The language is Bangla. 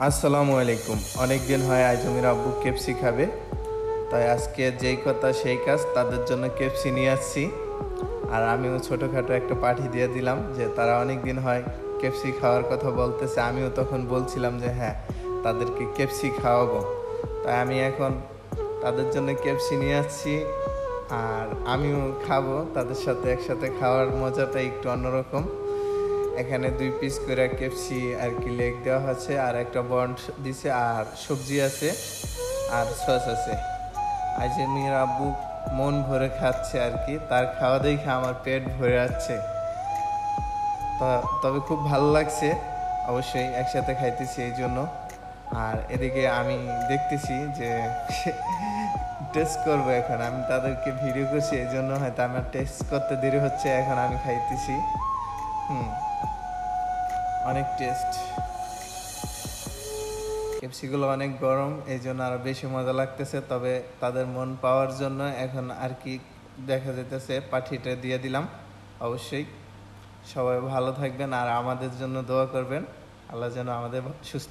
আসসালামু আলাইকুম। অনেক দিন হয় আইজমির আব্বু কেপসি খাবে, তাই আজকে যেই কথা সেই কাজ, তাদের জন্য কেপসি নিয়ে আসছি। আর আমিও ছোটোখাটো একটা পার্টি দিয়ে দিলাম যে তারা অনেক দিন হয় কেপসি খাওয়ার কথা বলতেছে। আমিও তখন বলছিলাম যে হ্যাঁ, তাদেরকে কেপসি খাওয়াবো। তাই আমি এখন তাদের জন্য কেপসি নিয়ে আসছি, আর আমিও খাবো তাদের সাথে। একসাথে খাওয়ার মজাটা একটু অন্যরকম। এখানে 2 পিস করে কেপসি আর কি লেগ দেওয়া আছে, আর একটা বন্ড দিছে, আর সবজি আছে, আর সস আছে। আইজমির আব্বু মন ভরে খাচ্ছে আর কি, তার খাওয়া দেখে আমার পেট ভরে যাচ্ছে। তবে খুব ভালো লাগছে, অবশ্যই একসাথে খাইতেছি এই জন্য। আর এদিকে আমি দেখতেছি যে টেস্ট করবো। এখন আমি তাদেরকে ভিডিও করছি, এই জন্য হয়তো আমার টেস্ট করতে দেরি হচ্ছে। এখন আমি খাইতেছি। অনেক টেস্ট। কেপসিগুলো অনেক গরম, এই জন্য আরো বেশি মজা লাগতেছে। তবে তাদের মন পাওয়ার জন্য এখন আর কি দেখা যেতেছে পাঠিটা দিয়ে দিলাম। অবশ্যই সবাই ভালো থাকবেন আর আমাদের জন্য দোয়া করবেন, আল্লাহ যেন আমাদের সুস্থ